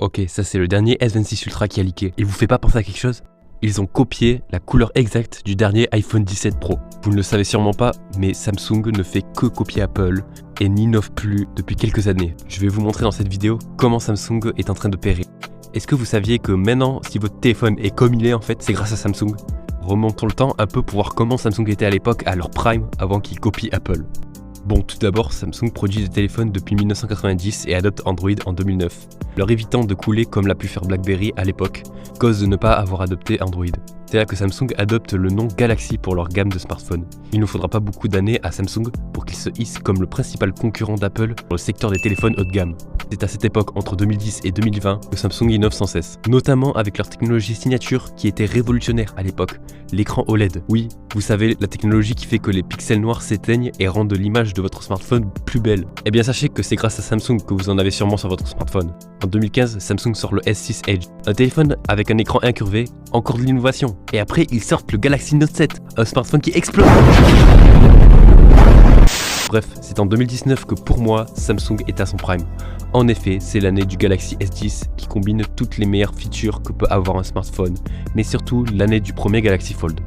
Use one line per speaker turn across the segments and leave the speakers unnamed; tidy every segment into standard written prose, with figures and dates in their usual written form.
Ok, ça c'est le dernier S26 Ultra qui a leaké. Il vous fait pas penser à quelque chose? Ils ont copié la couleur exacte du dernier iPhone 17 Pro. Vous ne le savez sûrement pas, mais Samsung ne fait que copier Apple et n'innove plus depuis quelques années. Je vais vous montrer dans cette vidéo comment Samsung est en train de périr. Est-ce que vous saviez que maintenant, si votre téléphone est comme il est en fait, c'est grâce à Samsung? Remontons le temps un peu pour voir comment Samsung était à l'époque, à leur prime, avant qu'ils copient Apple. Bon, tout d'abord, Samsung produit des téléphones depuis 1990 et adopte Android en 2009, leur évitant de couler comme l'a pu faire BlackBerry à l'époque, cause de ne pas avoir adopté Android. C'est là que Samsung adopte le nom Galaxy pour leur gamme de smartphones. Il ne faudra pas beaucoup d'années à Samsung pour qu'il se hisse comme le principal concurrent d'Apple dans le secteur des téléphones haut de gamme. C'est à cette époque, entre 2010 et 2020, que Samsung innove sans cesse, notamment avec leur technologie signature qui était révolutionnaire à l'époque, l'écran OLED. Oui, vous savez, la technologie qui fait que les pixels noirs s'éteignent et rendent l'image de votre smartphone plus belle. Eh bien sachez que c'est grâce à Samsung que vous en avez sûrement sur votre smartphone. En 2015, Samsung sort le S6 Edge, un téléphone avec un écran incurvé, encore de l'innovation. Et après, ils sortent le Galaxy Note 7, un smartphone qui explose. Bref, c'est en 2019 que pour moi, Samsung est à son prime. En effet, c'est l'année du Galaxy S10 qui combine toutes les meilleures features que peut avoir un smartphone, mais surtout l'année du premier Galaxy Fold.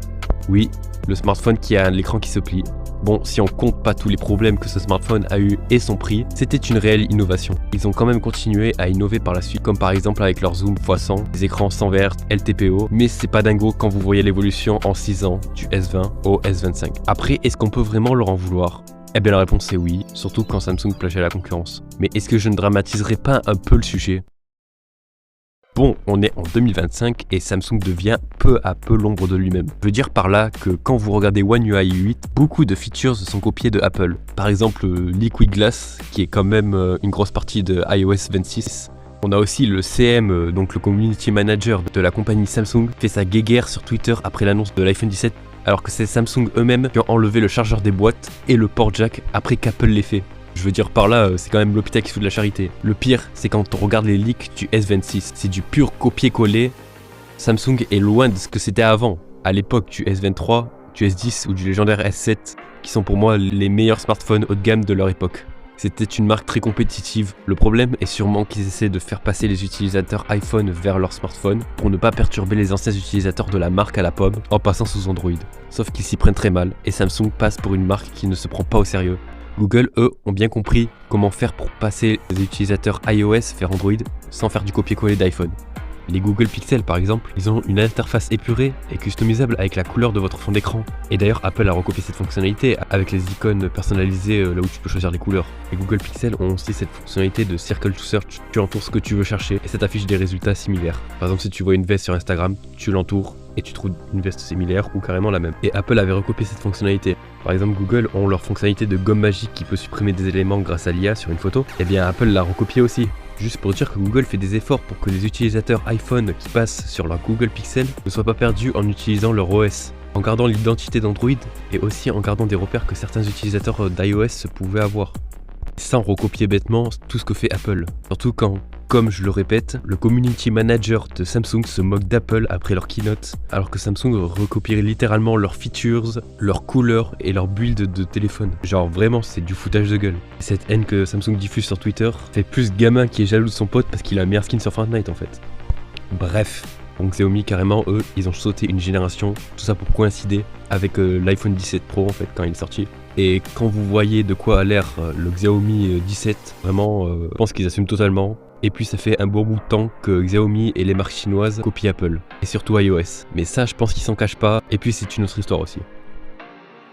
Oui, le smartphone qui a l'écran qui se plie. Bon, si on compte pas tous les problèmes que ce smartphone a eu et son prix, c'était une réelle innovation. Ils ont quand même continué à innover par la suite, comme par exemple avec leur zoom x100, les écrans sans verre, LTPO, mais c'est pas dingo quand vous voyez l'évolution en 6 ans du S20 au S25. Après, est-ce qu'on peut vraiment leur en vouloir ? Eh bien la réponse est oui, surtout quand Samsung plagiait la concurrence. Mais est-ce que je ne dramatiserai pas un peu le sujet ? Bon, on est en 2025 et Samsung devient peu à peu l'ombre de lui-même. Je veux dire par là que quand vous regardez One UI 8, beaucoup de features sont copiées de Apple. Par exemple, Liquid Glass, qui est quand même une grosse partie de iOS 26. On a aussi le CM, donc le Community Manager de la compagnie Samsung, fait sa guéguerre sur Twitter après l'annonce de l'iPhone 17, alors que c'est Samsung eux-mêmes qui ont enlevé le chargeur des boîtes et le port jack après qu'Apple l'ait fait. Je veux dire par là, c'est quand même l'hôpital qui se fout de la charité. Le pire, c'est quand on regarde les leaks du S26. C'est du pur copier-coller. Samsung est loin de ce que c'était avant. À l'époque du S23, du S10 ou du légendaire S7, qui sont pour moi les meilleurs smartphones haut de gamme de leur époque. C'était une marque très compétitive. Le problème est sûrement qu'ils essaient de faire passer les utilisateurs iPhone vers leur smartphone pour ne pas perturber les anciens utilisateurs de la marque à la pomme en passant sous Android. Sauf qu'ils s'y prennent très mal et Samsung passe pour une marque qui ne se prend pas au sérieux. Google, eux, ont bien compris comment faire pour passer les utilisateurs iOS vers Android sans faire du copier-coller d'iPhone. Les Google Pixel par exemple, ils ont une interface épurée et customisable avec la couleur de votre fond d'écran. Et d'ailleurs Apple a recopié cette fonctionnalité avec les icônes personnalisées là où tu peux choisir les couleurs. Les Google Pixel ont aussi cette fonctionnalité de Circle to Search. Tu entoures ce que tu veux chercher et ça t'affiche des résultats similaires. Par exemple si tu vois une veste sur Instagram, tu l'entoures et tu trouves une veste similaire ou carrément la même. Et Apple avait recopié cette fonctionnalité. Par exemple Google ont leur fonctionnalité de gomme magique qui peut supprimer des éléments grâce à l'IA sur une photo. Et bien Apple l'a recopié aussi. Juste pour dire que Google fait des efforts pour que les utilisateurs iPhone qui passent sur leur Google Pixel ne soient pas perdus en utilisant leur OS, en gardant l'identité d'Android et aussi en gardant des repères que certains utilisateurs d'iOS pouvaient avoir. Sans recopier bêtement tout ce que fait Apple. Surtout quand, comme je le répète, le Community Manager de Samsung se moque d'Apple après leur keynote, alors que Samsung recopierait littéralement leurs features, leurs couleurs et leurs builds de téléphone. Genre vraiment, c'est du foutage de gueule. Cette haine que Samsung diffuse sur Twitter fait plus gamin qui est jaloux de son pote parce qu'il a un meilleur skin sur Fortnite en fait. Bref. Donc Xiaomi carrément eux ils ont sauté une génération, tout ça pour coïncider avec l'iPhone 17 Pro en fait quand il est sorti. Et quand vous voyez de quoi a l'air le Xiaomi 17, vraiment je pense qu'ils assument totalement. Et puis ça fait un bon bout de temps que Xiaomi et les marques chinoises copient Apple, et surtout iOS. Mais ça je pense qu'ils s'en cachent pas, et puis c'est une autre histoire aussi.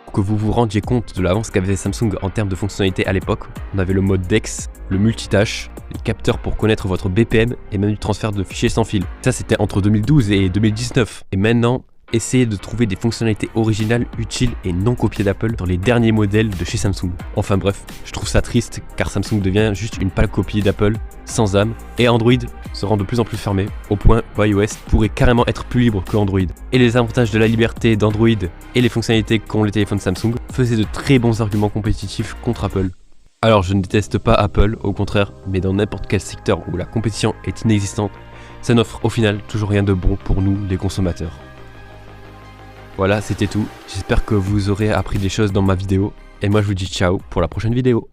Pour que vous vous rendiez compte de l'avance qu'avait Samsung en termes de fonctionnalités à l'époque, on avait le mode DeX, le multitâche, les capteurs pour connaître votre BPM et même du transfert de fichiers sans fil. Ça c'était entre 2012 et 2019. Et maintenant, essayez de trouver des fonctionnalités originales, utiles et non copiées d'Apple sur les derniers modèles de chez Samsung. Enfin bref, je trouve ça triste car Samsung devient juste une pâle copie d'Apple, sans âme, et Android se rend de plus en plus fermé, au point où iOS pourrait carrément être plus libre que Android. Et les avantages de la liberté d'Android et les fonctionnalités qu'ont les téléphones Samsung faisaient de très bons arguments compétitifs contre Apple. Alors je ne déteste pas Apple, au contraire, mais dans n'importe quel secteur où la compétition est inexistante, ça n'offre au final toujours rien de bon pour nous les consommateurs. Voilà, c'était tout. J'espère que vous aurez appris des choses dans ma vidéo. Et moi je vous dis ciao pour la prochaine vidéo.